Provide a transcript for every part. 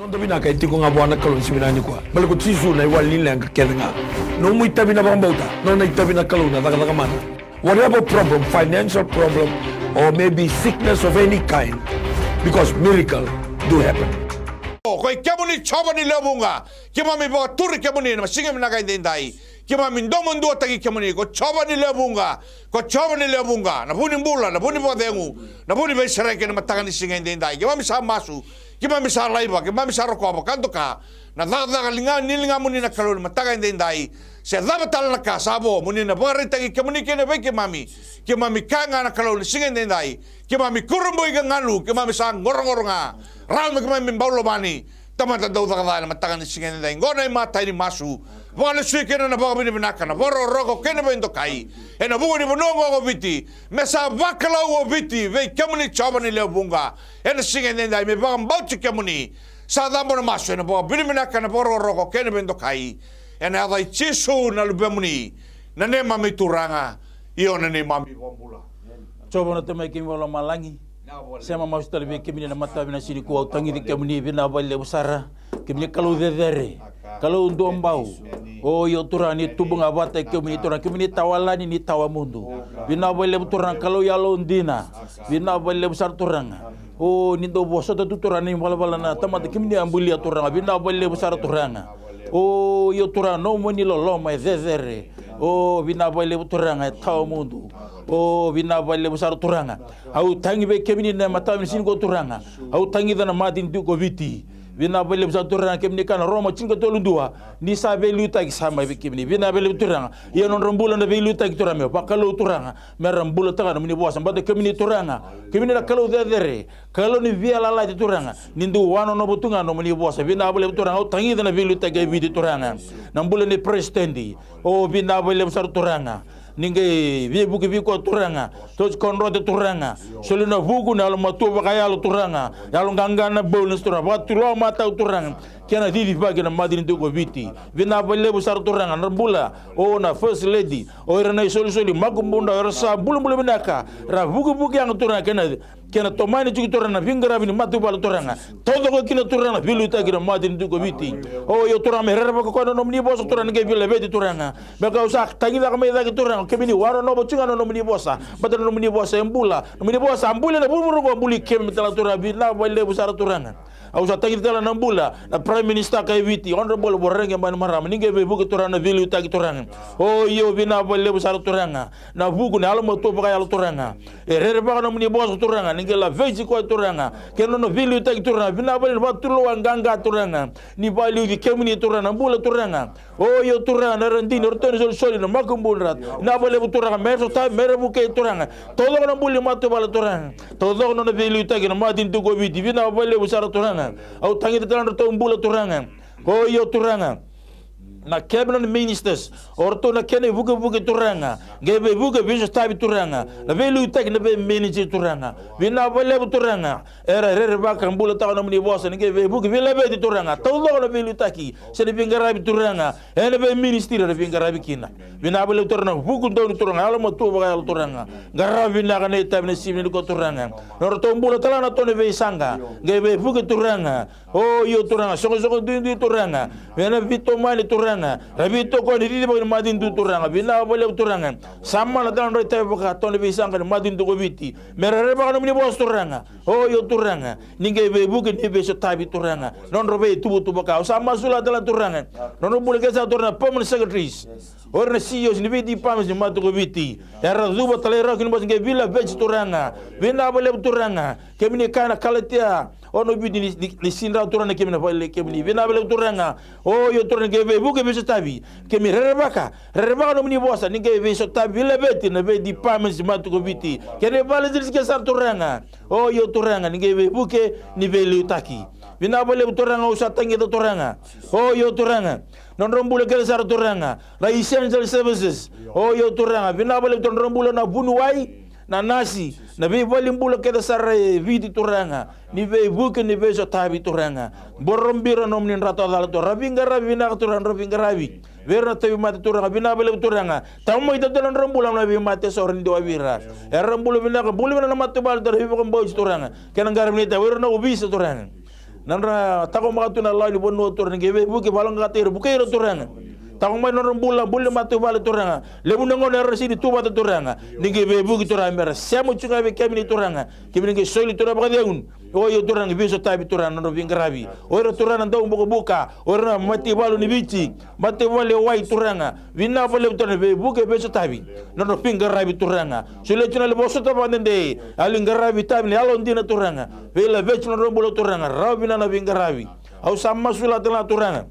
Tabi na kay tiko nga buwan na kalon si binanyo ko. Balik ko sisu na iwalin lang kakeda nga. No mo itabi na bang bauta. No na itabi na kalon na taka mana. Whatever problem, financial problem, or maybe sickness of any kind, because miracle do happen. Koi kemuni choba ni lebunga. Kima mi bawa turi kemuni na masinga mi nakai dendai. Kima mi ndomon dua tagi kemuni ko choba ni lebunga. Ko choba ni lebunga. Na buni mbula, na buni bodengu, na buni beisereke na matangan ni singa dendai. Kima mi sa masu. Kima mi sa laiba, kima mi sa rokoba kanto ka. Na daga linga nilinga muni na kalon matangan dendai. Se daba tal na ka sabo muni na bari tagi kemuni kene be kemami. Kemami kanga na kalon singa dendai. Kemami kurumbo iga nganu, kemami sa ngorong-ngoronga. Rame kemami mbaulo mani. Tamata daw na matangan ni singa dendai. Ngona mata ni masu. Wala suike na baga bini binaka na boro rogo kene ba indo kai. E na bunga ni bonongo go biti. Mesa bakala go biti. Vei kemuni choba ni leo bunga. E na singa dendai me baga mbauchi kemuni. Sa dambo na masu. E na baga bini binaka na boro rogo kene ba indo kai. E na adai chisu na lubemuni. Na ne mami turanga. Iyo na ne mami gombula. Choba na temai kimi wala malangi. Sema masu talibi kemini na mata bina sini kuau tangi di kemuni bina bale usara. Kemini kalau dedere. Kalau ndombau, oh yo turani tubung abate kemini turani kemini tawalani ni tawamundu. Bina bale turang kalau yalo ndina, bina bale besar turang. Oh nindo boso tu turani bala na tamat kemini ambulia turang, bina bale besar turang. Oh yo turang no moni loloma zezere. Oh bina bale turang tawamundu. Oh bina bale besar turang. Au tangi be kemini na mata sin go turang. Au tangi dana madin du go viti. Bina bele bisa turang kemni kana Roma cinga tolu dua ni sabe luta ki sama be kemni bina bele turang ye non rambula na be luta ki turang me pakalo turang me rambula tanga mini bosa mbade kemni turanga kemni na kalau dedere kalau ni via la di turanga nindu wano no butunga no mini bosa bina bele turanga o tangi na be luta ke vidi turanga nambula ni prestendi o bina bele besar turanga ninge vie buki vi ko turanga to konro de turanga solina buku na lo matu bakaya lo turanga ya lo ngangana bonus turanga batulo mata turanga kena vivi bagi na madini to go viti vina bele besar turanga nambula o na first lady o era na soli magumbunda era sa bulu benaka ra buku yang turanga kena tomani cuki turanga vingara bini matu bal turanga todo ko kina turanga vilu ta kina madini to go viti o yo turanga merera ko no mni boso turanga ke vile beti turanga baka usak tangi da kame da turanga kemini waro no bocunga no mni bosa badana no mni bosa embula ambula na buru ko ambuli kem tala turanga bina bale besar turanga au sa tangi tala na mbula na prime minister kay viti honorable borrenge man maram ninge be buku turanga vilu ta turanga o yo bina bale besar turanga na buku na almo to baka yalo turanga rere baka no mni bosa turanga ninge la veji ko turanga keno no vilu ta turanga bina bale batulo wanganga turanga ni bali di kemini turanga mbula turanga o yo turanga na randini ortoni sol na makumbunrat na bale turanga merso ta merebu ke turanga todo no mbuli matu bala turanga todo no vilu ta na madin to go viti bina bale besar turanga au tangi tala to mbula turanga o yo turanga na cabinet ministers orto na kene buke turanga gebe buke biso tabi turanga na velu tak na be manager turanga bina bale turanga era baka mbula ta na mni bosa ngebe buke vela be turanga todo na velu taki se de bingarabi turanga ene be ministry de bingarabi kina bina bale turanga buku do turanga ala mo to baka turanga garabi na kana tabi na simi ko turanga orto mbula tala na to ne be sanga gebe buke turanga o yo turanga so du turanga ene vito mali turanga rabito ko ni dibo madin du turanga bina bole turanga samma na dan rete baka to ne bisang kan madin du ko biti merere baka no ni bos turanga o yo turanga ninge be buke ni be so tabi turanga non robe tubu baka sama sula dalan turanga non bule ke sa turanga permanent secretaries or na CEOs ni biti pams ni matu ko biti era zuba talera kin bos nge villa veg turanga bina bole turanga kemini kana kalatia ono bidi ni sinra turanga kemina bole kemini bina bole turanga o yo turanga be buke be so tabi kemi rerebaka no mni bosa ninge be so tabi le beti na be di pams matu ko biti kene bale zil ke sar turanga o yo turanga ninge be buke ni be lutaki bina bole turanga usa tangi do turanga o yo turanga non rombule ke sar turanga la essential services o yo turanga bina bole rombule na bunuwai na nasi na be bole mbule ke sar vidi turanga ni be buke ni be so tabi turanga borombira nom ni rato dal to rabinga na turanga rabinga rabi verna tabi mate turanga bina bele turanga tammo ida dalan rambula na be mate so rindi wabira rambula bina ka bulu na mate bal dar hibo ko boy turanga kenan garam ni ta verna ubisa turanga Nandra tako makatu na lai bono turang ngebe buke balang katir buke ro turang. Tako mai noron bula matu bale turanga. Lebu nango na rasi di tuba turanga. Ngebe buke turang mera. Siamo chunga be kemini turanga. Kemini ke soili turang bakadeun. O yo turang biso tabi turang nono vingarabi. O ro turang ndau buka. O ro mati balu ni bici. Mati bale wai turanga. Vina bale turang be buke biso tabi. Nono vingarabi turanga. Sule chuna le boso taba nende. Alingarabi tabi ni alon dina turanga. Vela becho nono bula turanga. Rabi na vingarabi. Au sama sula tela turanga.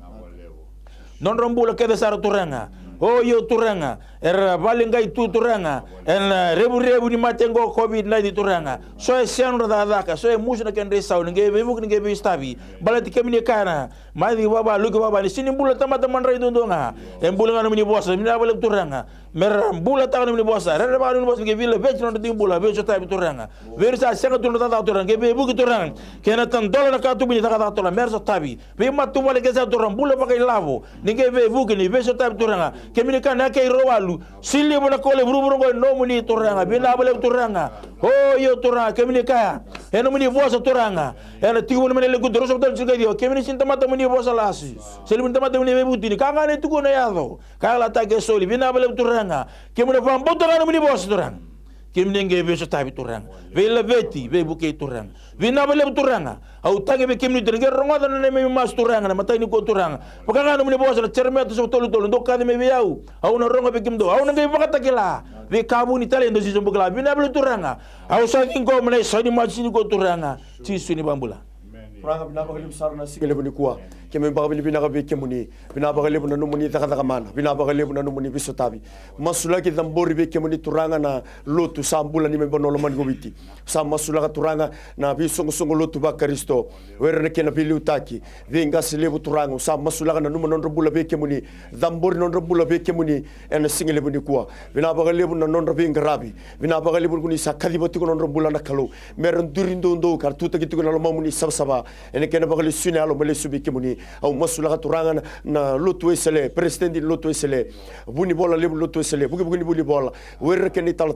Non rombula keda sara turanga. Oh yo turanga. Era balingai tu turanga. En rebu ni matengo COVID-19 turanga. So e siano da daka. So e musna kendre sau. Nge bebuk nge be stabi. Balati kemini kana. Madi baba luki baba ni sini bula tamata manrai dondonga. En bula ngana mini bosa. Mina bala turanga. Mer bula takana mini bosa. Rere bala mini bosa nge vile bech non ting bula bech tabi turanga. Versa senga turna tata turanga. Nge bebuk turanga. Kena tan dola na katu bini tata turanga. Mersa tabi. Be matu wale kesa turanga. Bula pakai lavo. Nge bebuk ni bech tabi turanga. Kemini kana ke roalu. Sili bona kole buru no muni turanga. Bina bala turanga. Oh yo turanga. Kemini kaya. Eno muni bosa turanga. Eno tigu muni le kudro so tan sigai dio. Kemini sinta mata muni bosa lasi. Seli muni mata muni bebuti ni. Kanga ne tugo na yado. Kala ta ke soli. Bina bala turanga. Kemini pam botanga muni bosa turanga. Kemini nge beso tabi turanga. Vela beti be buke turanga. Bina bala turanga. Au tangi be kemini turanga. Ronga na me mas turanga na matai ni ko turanga. Pakanga muni bosa na cermet so tolu ndo kade me biau. Au na ronga be kimdo. Au na nge bakata kila. Ve kabu ni tale ndo siso bukla. Bina bala turanga. Au sa kingo mne sani masini ko turanga. Tisu ni bambula. Pranga binabagalim sarna sigale buni kuwa keme bagabili binagabe kemuni binabagale buna numuni takataka mana binabagale buna numuni bisotabi masula ki dambori be kemuni turanga na lotu sambula ni mebono man gobiti sam masula ka turanga na bisongo songo lotu ba Kristo werene kena bili utaki venga silebu turanga sam masula ka na numono bula be kemuni dambori non bula be kemuni en singale buni kuwa binabagale buna non be ngarabi binabagale buni sakadi boti non bula na kalo meron durindo ndo kartuta gitu na lomamuni sabsaba ene kena bakali sune alo mele subi kemuni au masula ka turanga na lotu esele presidenti lotu esele buni bola le lotu esele bugi buni bola werre keni tal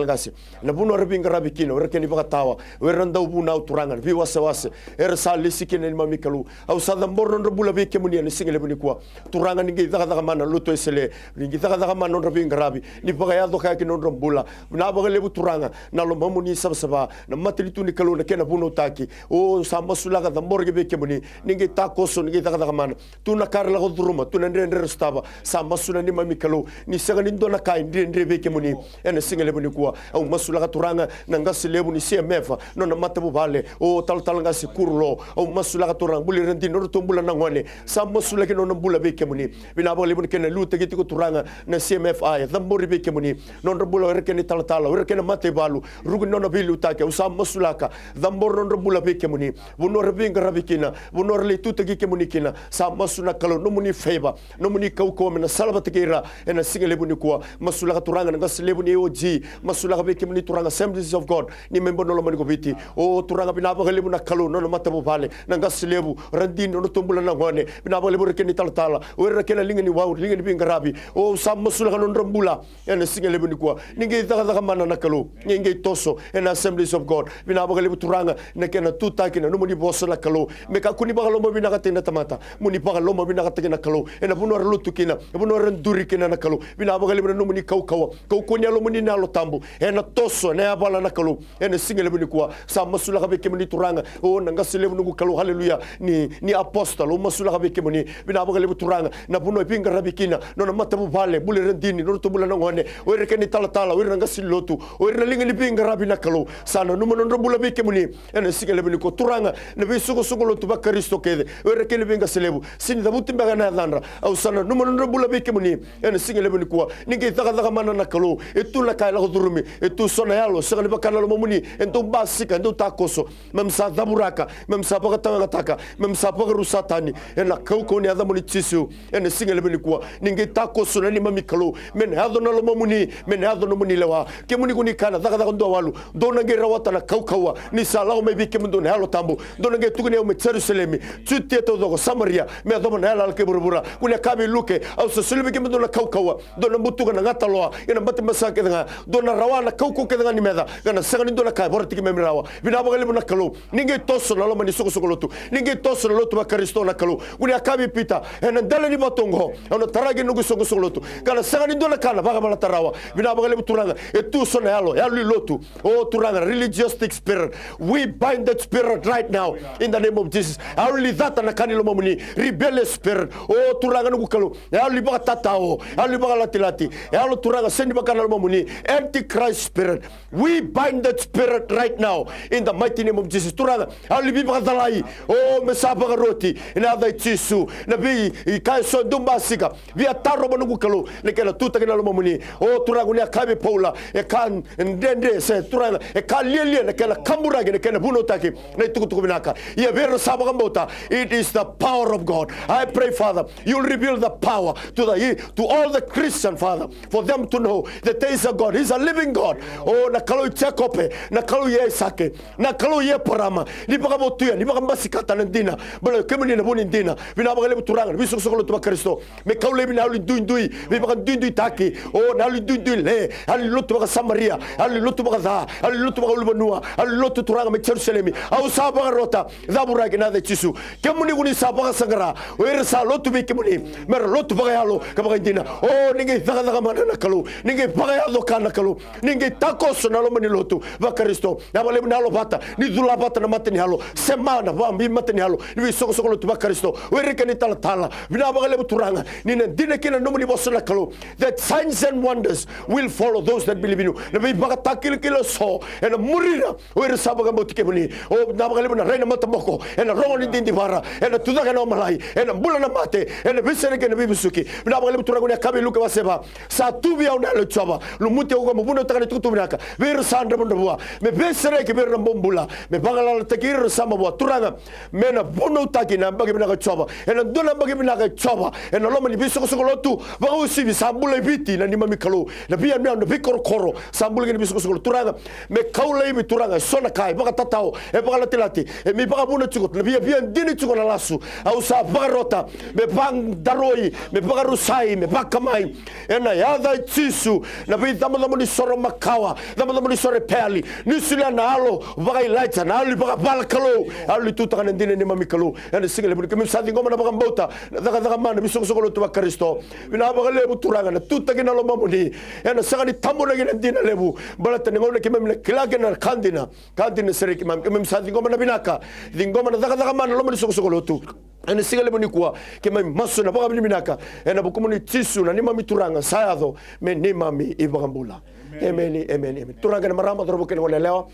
gasi na bunu rabi ngarabi kino werre keni bakatawa werre ndau buna turanga vi wase er sali sikene mami kalu au sadam borno bula be kemuni ne singele buni kwa turanga ningi daga mana lotu esele ningi daga mana rabi ngarabi ni bagaya do ka kino bula na bagale bu turanga na lo mamuni sabsaba na matilitu ni kalu na kena bunu taki o masula ka morge be kemuni ningi takoso ningi daga mana tuna karla ko duruma tuna ndre staba sa masula ni mami kalu ni sanga ni ndona kai ndre be kemuni ene singele buni kwa au masula ka turanga nanga silebu ni CMF no na matabu vale o tal ngasi kurlo au masula ka turanga buli rendi no tumbula na ngone sa masula ki no bula be kemuni bina bole buni kena luta giti ko turanga na CMF ay dambori be kemuni non bula rekeni tal rekeni mate balu rugu no na bilu take au sa masula ka dambor non bula be kemuni bunor binga rabikina bunor le tuta gi kemunikina sa masuna kalo no muni feba no muni kau ko mena salba tekira ena singele buni kwa masula ka turanga nga selebu ni oji masula ka be kemuni turanga Assemblies of God ni member no mani ko biti o turanga bina ba gele buna kalo no matabu vale nga selebu randin no tumbula na ngone bina ba lebu rekeni taltala o rekena lingeni wa lingeni binga rabi o sa masula ka no rambula ena singele buni kwa ninge daga mana na kalo ninge toso ena Assemblies of God bina ba gele turanga na kena tuta kina no muni bosa na kalo me ka kuni baga lomba bina katina tamata muni baga lomba bina katina kalo ena bunor lutu kina bunor nduri kina na kalo bina baga libra no muni kau kunya lo muni na lo tambu ena toso na abala na kalo ena singele buni kwa sa masula ka be kemuni turanga o nanga sile buni kalo haleluya ni apostol o masula ka be kemuni bina baga libra turanga na buno pinga rabikina no na matabu vale bule rendini no to bula na ngone o reke ni tala o nanga silotu o rena linga ni pinga rabina kalo sana no no bula be kemuni ena singele buni ko turanga na be sugo lo tuba Kristo kede wera kele benga selebu sini da butimba kana dhandra au sana no no bula be kemuni ena singele buni kwa ninge daga mana na kalo etu la kai la durumi etu sona yalo sagale bakana lo mumuni ento basika ento takoso memsa daburaka memsa pakatanga taka memsa pakarusatani ena kauko ni adamuni tisu ena singele buni kwa ninge takoso na ni mami kalo men hado na lo mumuni men hado no muni lewa kemuni kuni kana daga ndo walu dona ngera wata na kaukawa ni salao me be kemundo halo tambo dona nge tukune o Jerusalem tu tutia to do Samaria me do na ala ke burubura kunia kabi luke au se sulbi ke do na kaukawa do na mutu na ngata loa ina mate masa ke nga do na rawana kauko ke nga ni meda kana sangani do na kai borti ke memrawa bina bagale na kalu ninge toso na lo mani suko suko lotu ninge toso na lotu ba Kristo na kalu kunia kabi pita ena dale ni batongo ona tarage nugu suko suko lotu kana sangani do na kana baga mala tarawa bina bagale turanga e tu so na yalo lotu oh turanga religious spirit we bind that spirit right now in the name of Jesus ali data na kanilo mamuni rebellious spirit oh turanga nugu kalu ali baga tatao ali baga latilati ali turanga sendi baga kanalo mamuni antichrist spirit we bind that spirit right now in the mighty name of Jesus turanga ali baga dalai oh mesaba roti ina da tisu na bi kai so dumbasika via taro nugu kalu lekela tuta kanalo mamuni oh turanga ni akabe paula e kan ndende se turanga e kalielie lekela kambura ge lekela buno taki na tukutuku binaka ye ver saba mbota it is the power of God. I pray, Father, you'll reveal the power to all the Christian, Father, for them to know that there is a God. He's a living God. Oh, nakalo chekope, nakalo ye sake, nakalo ye parama. Ni baka botuya, ni baka masikata nandina. Bala kemuni na buni ndina. Bina baka lebu turanga, bisu sokolo tuba Kristo. Me kaule bina hali duindui, me baka duindui taki. Oh, na hali duindui le, hali lotu baka Samaria, hali lotu baka dha, hali lotu baka Ulbanua, hali lotu turanga me Jerusalemi. Au sabaka rota, dhabura na de chisu. Kemuni kuni sabaka sangara. Oere sa lotu be kemuni. Mer lotu baka yalo kabaka ndina. Oh, ninge daga mana na kalu. Ninge baka yalo kana kalu. Ninge takoso na lo mani lotu baka Kristo. Na bale na lo bata. Ni dula bata na mate ni halo. Semana ba mbi mate ni halo. Ni soko soko lotu baka Kristo. Oere kani tala tala. Bina baka lebu turanga. Ni ndine kina no mani bosona kalu. That signs and wonders will follow those that believe in you. Na bi baka takil kilo so. Ena murina. Oere sa baka moti kemuni. Oh, na baka lebu na reina mata moko. Ena rongo ni dindi bara. Ena tudaka na malai. Ena bula na mate. Ena bisere ke na bibisuki. Bina baka lebu turanga ni kabe luka waseba. Sa tubi au na lo chaba. Lumuti au kama buno takani tukutu binaka. Ver sandra bundo bua. Me besere ke ver rambombula. Me baka la takir sama bua. Turanga. Mena buno taki na baka binaka chaba. Ena dona baka binaka chaba. Ena loma ni bisoko soko lotu. Baka usibi sambula biti na ni mami kalu. Na bia mea na bikoro koro. Sambula ke ni bisoko soko turanga. Me kaula ibi turanga. Sona kai. Baka tatao. E baka latilati. E mi baka buno chukut. Na bia dini chukut na lasu. Au sa baka rota. Me bang daroi. Me baka rusai. Me baka mai. Ena yada chisu. Na bia dama ni soro makawa. Dama ni soro peali. Nisula na alo. Baka ilaita. Na ali baka bala kalu. Ali tutaka na dini ni mami kalu. Ena sigale buni. Kami sati ngoma na baka mbota. Na daga mana. Bisoko soko lotu baka Kristo. Bina baka lebu turanga. Na tutaki na lo mamuni. Ena sagani tambo na gina dina lebu. Balata ni ngoma kima mila kilake na kandina. Kandina sere kima. Kami sati ngoma na binaka. Di ngoma na daga mana lo mani soko soko lotu. Ena sigale buni kuwa. Kima masu na baka binaka. Ena bukumuni tisu na ni mami turanga. Sayado. Me ni mami ibagambula. Amen. Amen. Turanga na marama. Torobo kena wale lewa.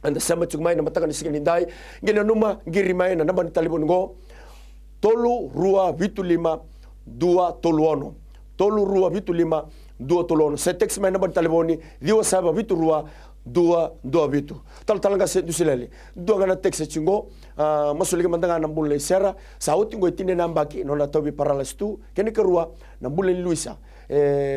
Anda sama cumai na mataka ni sigani dai. Gina numa girimai na namba ni talibun go. Tolu rua vitu lima dua toluono. Tolu rua vitu lima dua toluono. Saya teks main namba telefoni dia saba vitu rua dua vitu. Talanga se dusilele. Dua gana teks chingo masulika mandanga nambule sera. Sauti ngo itine nambaki nona tobi paralastu. Kene kerua nambule Luisa.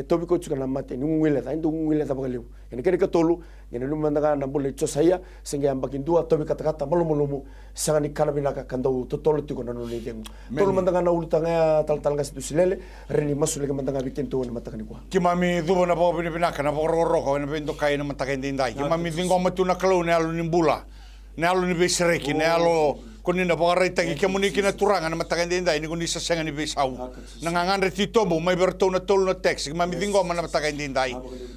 Tobi ko chuka namate ni ngwile ta ndu ngwile ta bagaliu. Kene tolu ngene lumandanga nambule chosaya singe ambaki dua tobi kata malumumu sangani kana binaka kandau totolo tiko na noni dengu. Tolu mandanga na ulutanga talanga se dusilele reni masulika mandanga bikin tu na matakani kwa. Kimami dubo na bobi binaka na bororo na bendo kai na matakain dai. Kimami dingo matu na kalu ne alu nimbula. Ne alu ni besreki ne alu kuni na bagaita ki kemuni kina turanga na matakain dai ni kuni sasenga ni besau. Nangangan reti tombo mai berto na tolu na text. Kimami dingo na matakain dai.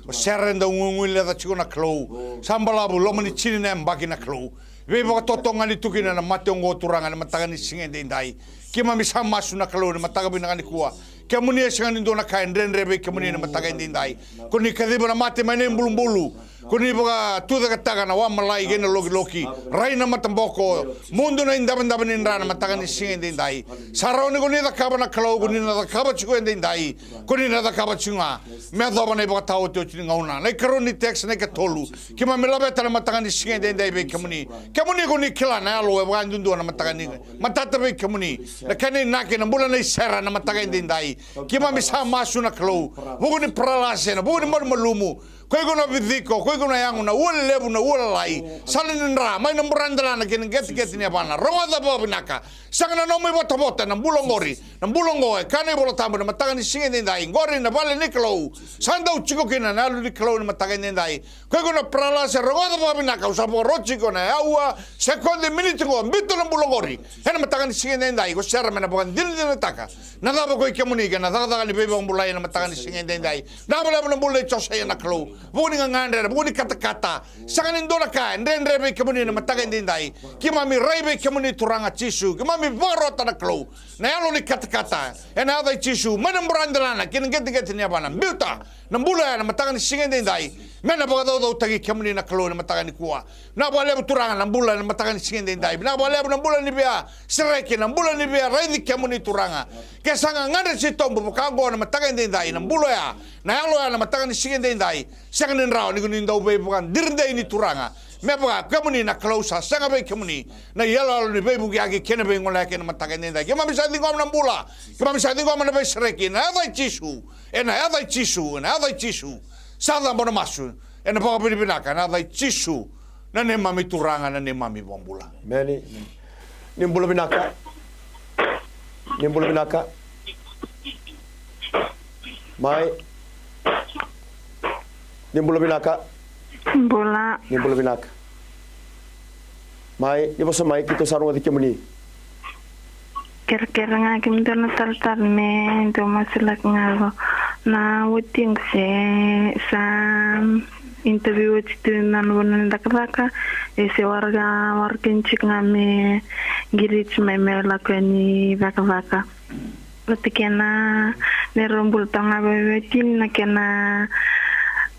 O serenda ngungule da chiko na klo. Sambalabu lo mani chini na mbaki na klo. Ve baka totonga ni tukina na matongo turanga na matakain singe dai. Kimami samasu na klo na matakain binaka kuwa. Kemuni sangani ndona kain renrebe kemuni na matakain dai. Kuni kadiba na mate mane mbulu. Kuni baka tuda kataga na wamalai gena loki raina matamboko mundo na indaban indana matagan singe dai. Saroni kuni da kaba na kalau kuni na da kaba chiko dai. Kuni na da kaba chinga. Me doba na baka tao teo chinga una. Na karoni text na katolu. Kima melabeta na matagan singe dai be kemuni. Kemuni kuni kila na alo e baka ndundo na matagan matata be kemuni. Na kani nake na mula na sera na matagan dai. Kima misa masu na kalau. Buku ni pralase na buku ni malumu. Koe kuna vidiko, koe kuna yangu na ule lebu na ule lai. Sali nindra, mai na murandala na kini geti ni apana. Ronga da bobi naka. Sanga na nomi bota na bulongori. Na bulongoe, kane bolo tambu na matanga ni singe nindai. Ngori na bale nikolou. Sanda uchiko kina na alu nikolou na matanga nindai. Koe kuna prala se ronga da bobi naka. Usapo rochi kona yaua. Sekondi miniti ko, mbito na bulongori. Hena matanga ni singe nindai. Ko sera mena bukan dili taka. Na daba koe kemunika. Na daga ni bebe mbulai na matanga ni singe nindai. Na bala na mbulai chosa ya nakolou. Buni ngandre, buni kata-kata. Sanganin dola ka, ndendre be kemuni na mataga ndindai. Kimami raibe kemuni turanga chisu. Kimami barota na klo. Na yalo ni kata-kata. Ena adai chisu. Mana murandalana, kina geti ni abana. Milta, na mbula na mataga ni singe ndindai. Mena baga do tagi kemuni na klo na mataga ni kuwa. Na bale turanga na mbula na mataga ni singe ndindai. Na bale na mbula ni bia sereki na mbula ni bia raidi kemuni turanga. Kesanga ngandre sitombo bukango na mataga ndindai na mbula ya. Na yalo ya na mataga ni singe ndindai. Sanganin rao ni kunin daw be bukan dirde ini turanga me buka kemuni na klausa sanga be kemuni na yala ni be buki agi kene be ngola kene matake nenda kema bisa dingom na bula kema bisa dingom na be sereki na ada chisu na ada chisu sada bona masu ena pa pinaka na ada chisu na ne mami turanga na ne mami bombula meni nimbula binaka mai nimbula binaka mai ni bosa mai kito sarunga dikemuni Kira-kira nga kim doon nataltal me do masulak nga na wuting sa interview itu nan dakaka ese warga cik ngame girich me lakoni vaka Latikena nerombul tanga bebetin nakena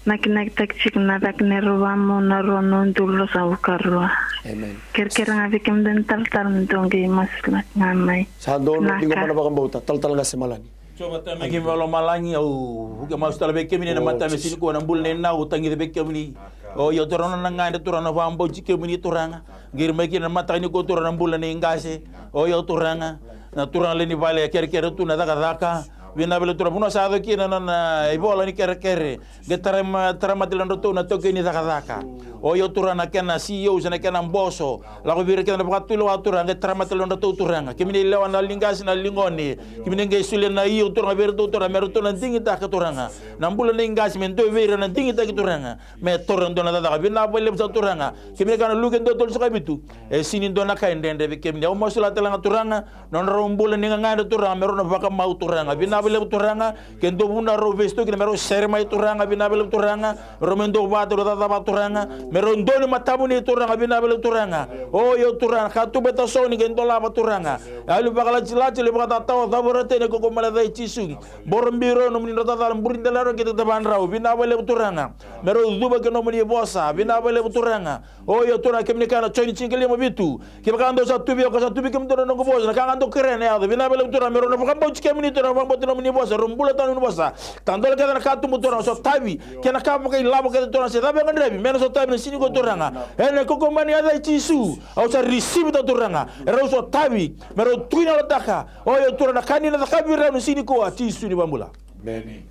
nak cik nadak nerwamo narono dulu sabukarwa. Amen. Kira-kira nga bikim den tal ndongi masulak ngamay. Sandono tingo mana bakang bauta tal nga semalani. Coba tama kim walo malangi au huga mas tala bekke mini na mata me sini ko na bulle na utangi de bekke mini o yo torono na ngande turana fambo jike mini turanga ngir meki na mata ni ko turana bulle ni ngase o yo turanga na turanga le ni vale kere tu na daga vina bele tura puno sa ki na ibola ni kere tarama dilando tu na toke ni daga o yo turana kena CEO sana kena boso la ko vire kena bakatulo aturanga tarama dilando tu turanga kimini lewan na lingasi na lingoni kimini ngai sule na iyo turanga vire tu turanga meru na dingi ta ka turanga na mbula na ingasi men to vire na dingi ta ki turanga me torando na daga vina bele sa turanga kimini kana lugen do tol sa bitu e sinin do na kainde be kimini o mosula telanga turanga non rombula ni nganga turanga meru na baka mau turanga vina bele turanga kendo buna ro vesto kina mero serma turanga vina bele turanga romendo bato da turanga mero ndoni matamu ni turanga vina bele turanga o yo turanga khatu beta soni kendo la turanga alu bakala cilati le bakata taw daborate ne ko mala dai cisugi borombiro no mni rota dal burinde la ro kete taban raw vina bele turanga mero zuba keno mni bosa vina bele turanga o yo turanga kemni kana choni chinkeli mo bitu kibakando sa tubi ko sa tubi kemdo no ko bosa kangando krene ya vina bele turanga mero no bakambo chikemni turanga bambo no mni bosa rumbula tanu bosa tandol kada katu mutora so tabi kena kapo kai labo kada turanga se tabi ngandrebi meno so tabi sini ko turanga ene ko mani ada cisu au sa receive ta turanga ero so tabi mero tuina lotaka o yo turanga kanina ta kabira no sini ko cisu ni bambula Bene.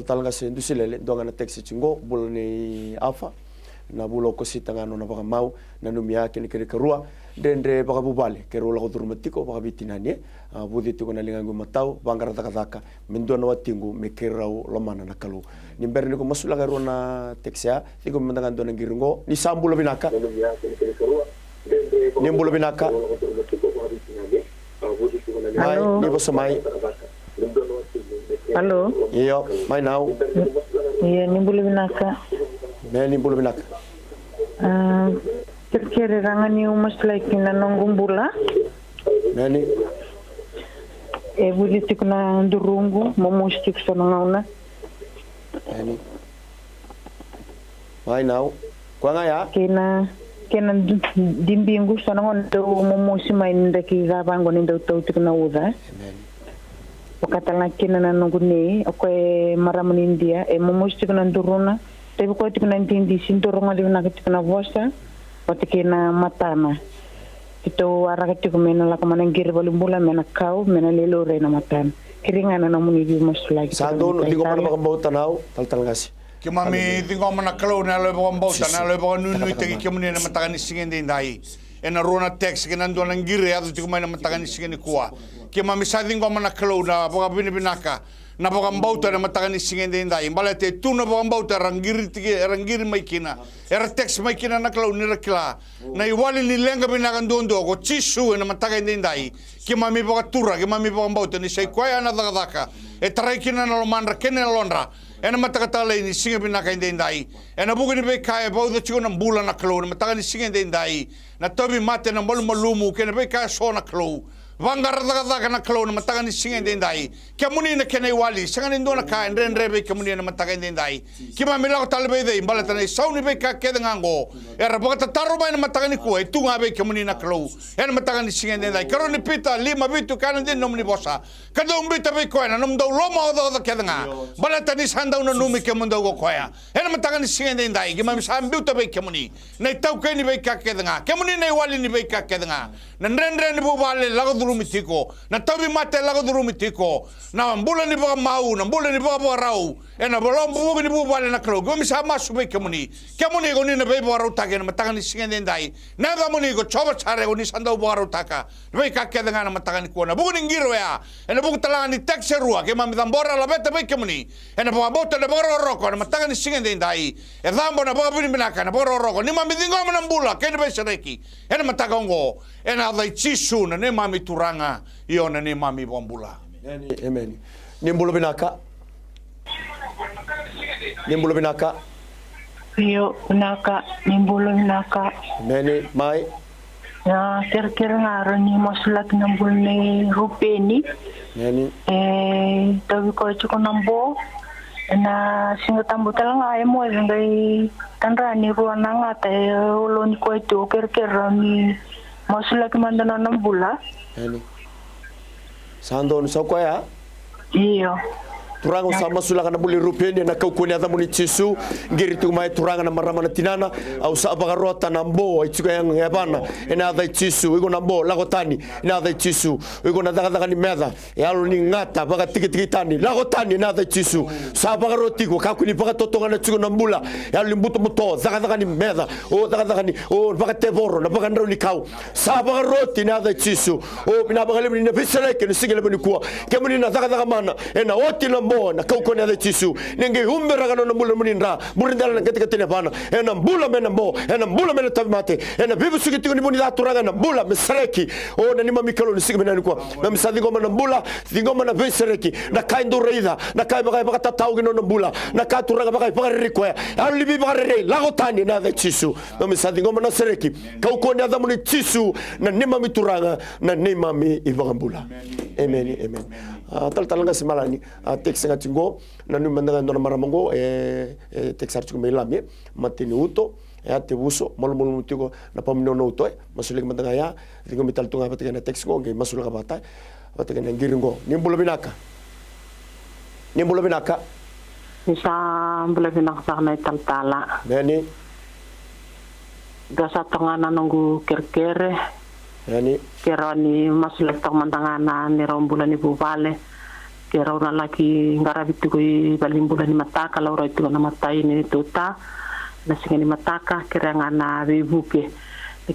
Tal nga sendu silele donga na teksi chingo bul ni afa na bulo ko sitanga no na baka mau na numia kini kere kerua dendre baka bubale kero la ko turmatiko baka bitinane budi tiko na lingangu matau bangara takataka mendo na watingu mekerau lomana na kalu nimberni ko masula garu na teksia tiko mendangan dona giringo ni sambulo binaka nimbulo binaka mai ni boso mai Halo. Iyo, mai now. Iya, nimbulu binaka. Nimbulu binaka. Kira-kira rangan yung mas like na nongumbula. Nani? Bulitik na durungu, mamustik sa nangauna. Nani? Mai now. Kwa nga ya? Kena dimbingu sa nangon daw mamusi may ndaki gabango nindaw tautik na uda. Nani? Pakatala kina na nunguni ako maraman India mamusti ko ng duruna tabi ko iti ko na hindi sinturunga di na kiti ko na vosa pati kina matana ito arakati ko mena laka manang girbalumbula mena kau mena lelore na matan kiringa na namuni di mas lagi Sando di ko pa na makabauta now tal ngasi Ki mami tingo mana kalau na le bom bauta na le bom nunu tegi ki muni na matagani singen de ndai. Ena rona text ki nando na ngire atu ti kuma na matagani singen kuwa. Ki mami sa tingo mana kalau na boga bini binaka. Na boga bauta na matagani singen de ndai. Balate tu na boga bauta rangiri maikina. Era text maikina na kalau ni rakila. Na iwali ni lenga binaka ndondo ko chisu na matagani de ndai. Ki mami boga tura ki mami boga bauta ni sai kwaya na daka. E taraikina na lomandra kene lonra. Ena matakatala ini singa binaka indai. Ena buku ni be kaya bau da chiko na bula na klo. Na mataka ni singa indai. Na tobi mate na malu malumu kena be kaya so na klo. Vangara daga na klo na mataka ni singa indai. Kia muni na kena iwali. Sanga ni ndona kaya nre be kia muni na mataka indai. Kima milako talbe de imbala tana sauni be kaya keda ngango. Era baka taro ba na mataka ni kuwa. Itu nga be kia muni na klo. Ena mataka ni singa indai. Karo ni pita lima bitu kaya din nomni bosa. Kada umbita be kuwa na nomdau loma o da keda nga. Bala tani daw na numi ke mundo go koya ena mataga ni singa ndai ki mam sam biuta be kemuni nei tau ke ni be ka ke nga kemuni nei wali ni be ka ke nga na ndren ni bo wale lago duru mitiko na tabi mate lago duru mitiko na mbula ni bo mau na mbula ni bo rau ena bolom bo ni bo wale na kro go mi sa masu be kemuni go ni na be bo rau tage na mataga ni singa ndai na ga muni go choba chare go ni sandau bo rau taka be ka ke nga na mataga ni ko na bu ni ngiro ya ena bu talanga ni texerua ke mam dambora la beta be kemuni ena bo bota na boro roko na matanga ni singa ndai e dambo na boga bini binaka na boro roko ni mami dingo na mbula ke ni besereki ena mataga ngo ena dai chisu na ne mami turanga io na ne mami bombula amen ni mbula binaka Yo binaka ni mbula binaka amen mai ya kira-kira ngaro ni masulak na mbula ni rupeni amen tabi ko chiko nambo na singa tambo talanga ay mo ngai tanra ni ruana ngata ulon ko itu kira-kira ni masulak mandana nambula sandon sokoya iyo turanga sama sulaka na buli rupeni na kaukuni ata muni chisu ngiri tu mai turanga na marama na tinana au sa bagarota na mbo itsuka yang hebana ina ata chisu iko na mbo lagotani ina ata chisu iko na daga ni meda yalo ni ngata baga tiki tani lagotani na ata chisu sa bagaroti ko kakuni baga totonga na tsuko na mbula yalo mbuto muto daga ni meda o daga ni o baga tevoro na baga ndro ni kau sa bagaroti na ata chisu o bina baga lebni na bisereke ni sigele bani kuwa kemuni na daga mana ena oti na mbo na kau kone ada chisu nenge humbera kana na mbula muninra burindala na ketika tene bana ena mbula mena mbo ena mbula mena tabimate ena bibu sugiti ni muni daturanga na mbula mesreki o na nima mikalo ni sigmena ni kwa na misadi ngoma na mbula ngoma na besereki na kaindo reida na kai baka tatau gino na mbula na katuranga baka rikwa ali bibi baka lagotani na ada chisu na misadi ngoma na sereki kau kone ada muni chisu na nima mituranga na nima mi ibagambula amen amen tal semalani teksenga tingo na nu mandanga ndona maramongo teksar chuko melami matini uto ate buso molmol mutiko na pamno no uto masulik mandanga ya tingo mital tunga patega na teksengo nge masulaka bata patega na ngiringo nimbulo binaka isa mbula binaka sa na taltala beni gasa tongana nunggu kerkere yani kerani masulak tangmandangana ni rombula ni bubale kera una laki ngarabitu ko balimbula ni mataka laura itu na matai ni tuta na singa ni mataka kera ngana bibuke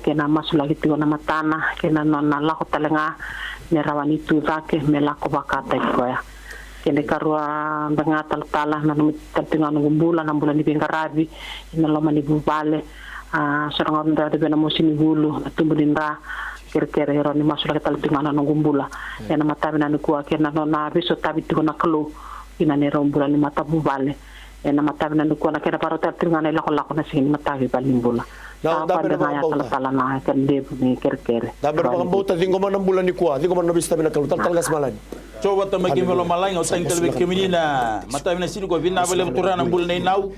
kena masula gitu na matana kena nona lako talenga ni rawani tu zake melako bakata ko ya kene karua ndanga tala na mitinga ngumbula na mbula ni bengarabi ina loma ni bubale sarang onda de bena mosini hulu atumbulindra kira-kira hero ni masuk kita lebih mana nungumbula yang nama tabi nani kuah kena nona besok tabi tu kena kelu ina ni rombula ni mata bubale yang nama tabi nani kuah nak kena paru tabi ngane lako nasi ni mata tabi balimbula na dabe na tala na kan debu ni kira-kira dabe na bauta dingo mana bulan ni kuah dingo mana bisa tabi na kelu tal gas malani coba tamagi melo malai ngau tang telbe kemini na mata bina sini ko vinna bale turana mbul nei nau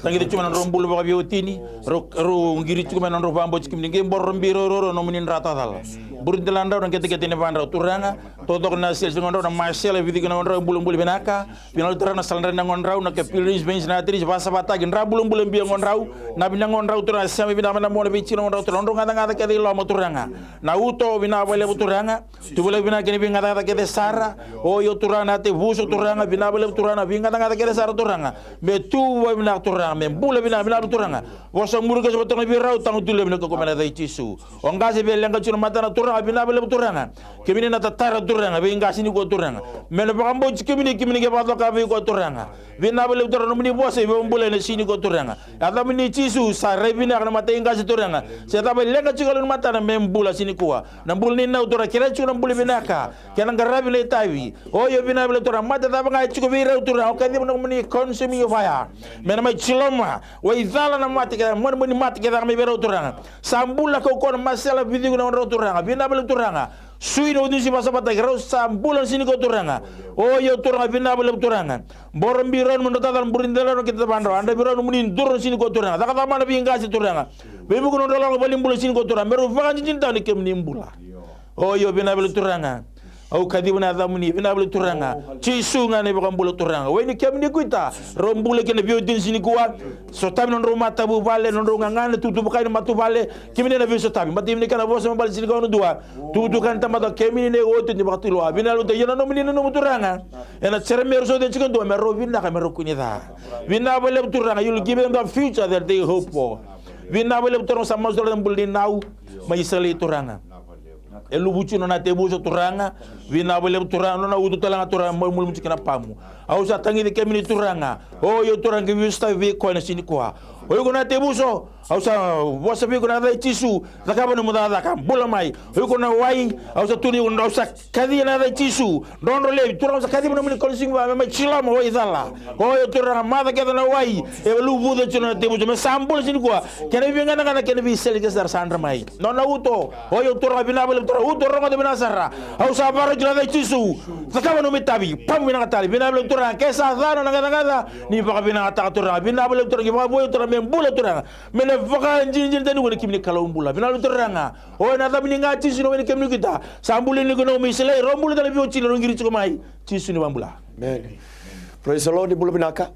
tangi de cuma rombul ba biotini ro ngiri cuma non ro bambo cikim ngi bor mbiro ro no munin rata dal burindilanda on kete kete ne bandra turanga to na sel ngondo na marcel vidi na ondra mbul benaka final turana salndra na ngondrau na ke pilris bench na tris basa bata gendra mbul mbi ngondrau na bina ngondrau turana sami bina na mo be chino ngondrau turando ngada kete lo mo turanga na uto bina bale turanga tu bale bina kene bina ngada kete sara O yo turana te buso turanga binabele turana vinga ngata kere sara turanga. Me tu wa bina turanga me bula bina turanga. Wasa murga sa tong birau tang tule bina ko mena dai tisu. Ongase be lenga chuna matana turanga binabele turanga. Kemine na tatara turanga vinga sini ko turanga. Mena pakambo kemine ke ba ka be ko turanga. Binabele turanga muni bose be bula na sini ko turanga. Ata mini tisu sa rebina na mata inga turanga. Sa ta be lenga chikalo matana me bula sini kuwa. Na bula ni na turanga kere chuna bula binaka. Kena ngarabi le tawi. O yo binabele turanga mata ta ba chiko birau turanga. O kadi mo muni consuming fire. Mena mai chiloma. Wa izala na mati keda mo muni mati keda me birau turanga. Sambula ko kon masala bidigo na turanga. Binabele turanga. Sui no disi masa mata kera sambulan sini ko turanga. O yo turanga binabele turanga. Borom biron mo tatan burindela no kita bandro. Anda biron muni dur sini ko turanga. Takata mana binga si turanga. Bebu ko no dolo balimbula sini ko turanga. Meru vakan cinta ni kem nimbula. O yo binabele turanga. Au kadibuna damuni binabele turanga. Cisunga ne bakam bulu turanga. Weni kem ni kuita. Rombule kene biodin sini kuat. So tabi non rumah tabu vale non rungangane tutu bukai matu vale. Kemine na biso tabi. Mati ini kana bosa mabali sini kau dua. Tutu kan tamata kemine ne otu ni bakati loa. Binalo te yana no mini no turanga. Ena ceremero so de chikan do mero vinna ka mero kunida. Binabele turanga. You'll give them the future that they hope for. Binabele turanga sa masdol ng bulin now. May isali turanga. Elu bucu nona tebu so turanga vina bele turanga nona utu talanga turanga mul mukina pamu au sa tangi de kemini turanga o yo turanga vista vi ko na sini kwa o yo na tebu so au sa wasa vi ko na dai tisu zakaba no muda zakam bula mai o yo na wai au sa tuni no sa kadi na dai tisu don le turanga sa kadi no muni kolsing va me chila mo izala o yo turanga mada ke na wai e lu buda chuna tebu me sambul sini kwa kene vi ngana ngana kene vi sel ke sar sandra mai nona uto o yo turanga vina bele utorong de binasara au sabaro jila de tisu sakaba no mitabi pam bina katali bina bele turanga kesa zano na ngada ni baka bina kata turanga bina bele turanga ba boy turanga men bula turanga men vaka jinjin tani woni kimni kala umbula bina bele turanga o na da bini ngati tisu no woni kimni kita sambuli ni no misle rombulu tale bi ochile ngiri chiko mai tisu ni bambula amen. Praise the Lord. Ni bula binaka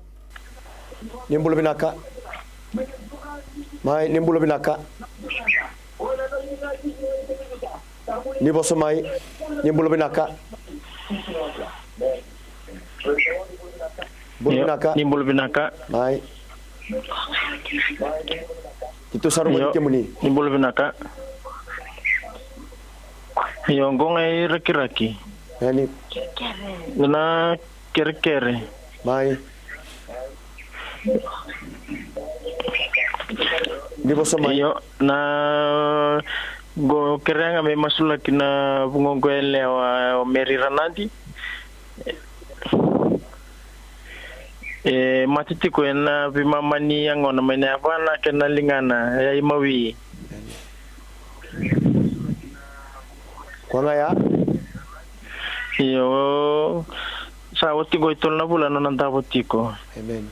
mai ni bula binaka ni boso mai ni bulu binaka ni bulu binaka mai itu sarung ke muni ni bulu binaka yo ngongai raki-raki yani na kere-kere mai ni boso mai yo na go keranga me masula kina bungo lewa Mary Ranandi matiti ko na bimamani yang ona mene avana kena lingana ya imawi kwa ya yo sa woti go itol na bula non ta wotiko amen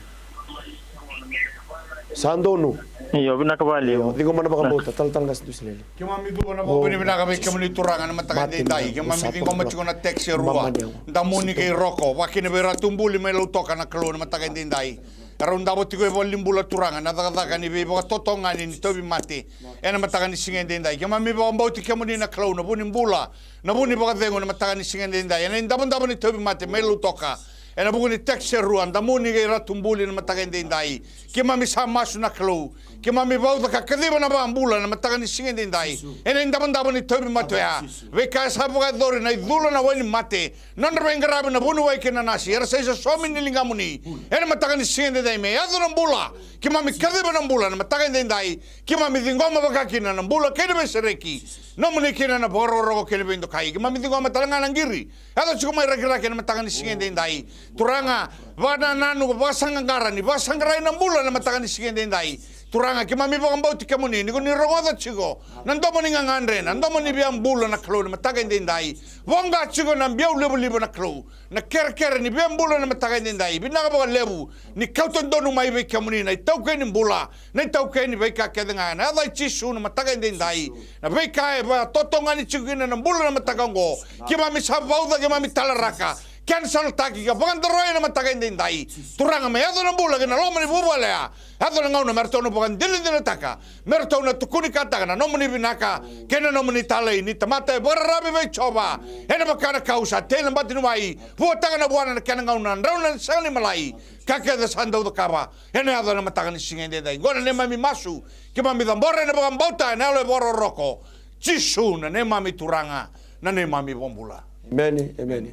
sandonu iyo binakabali yo digo mana baka bota tal gas tu sileli Kima mi bu na bo ni bina kami kami turanga na matakan de dai kima mi tingo machi na taxi rua damuni kay roko wakine bera tumbuli me lo toka na klo na matakan de dai ronda boti ko bolim bula turanga na daga ni be baka totonga ni tobi mate ena matakan ni singen de dai kima mi baka boti kamo ni na klo na buni bula na buni baka dengo na matakan ni singen de dai ena ndabon ni tobi mate me lo toka ena buguni taxi rua damuni kay ratumbuli na matakan de dai kima mi sa masu na klo kima mi bauta ka kadiba na bambula na matakan ni singen de dai ena ndabon ni tobi mate ya we ka sabu ka dori na idula na wani mate non rengarabe na bunu wai kena nasi era seisa somi ni lingamuni ena matakan ni singen de dai me adu na bula kima mi kadiba na bula na matakan de dai kima mi dingoma baka kina na bula kene be sereki no muni kina na bororo kene be ndo kai kima mi dingoma talanga nangiri ado chiko mai rakira kena matakan ni singen de dai turanga wana nanu basangangara ni basangarai na bula na matakan ni singen de dai turanga kima mi baka bauti kamuni ni ko ni rongoda chiko nandomo ni ngangandre nandomo ni biang bula na klo na matakan de dai wonga chiko na biau lebu na klo na ker ni biang bula na matakan de dai binaga baka lebu ni kauton donu mai be kamuni na tauke ni bula na tauke ni be ka kedenga na dai chisu na matakan de dai na be ka ba totonga ni chiko na bula na matakan go kima mi sabauda kima mi talaraka cancel taki ka pakan teroi na matakan din dai turanga me ado na bula kena lomani bubalea ado na ngauna merto no pakan dilin taka merto na tukuni kata kana nomani binaka kena nomani talai ni tamata barrabi be coba ena bakana kausa tena batinu mai puata na buana kena ngauna rauna sali malai kake da sandau da kaba ena ado na matakan singen dai ngona ne mami masu ke mami dambore na pakan bauta na le boro roko jisu na ne mami turanga na ne mami bombula. Amen.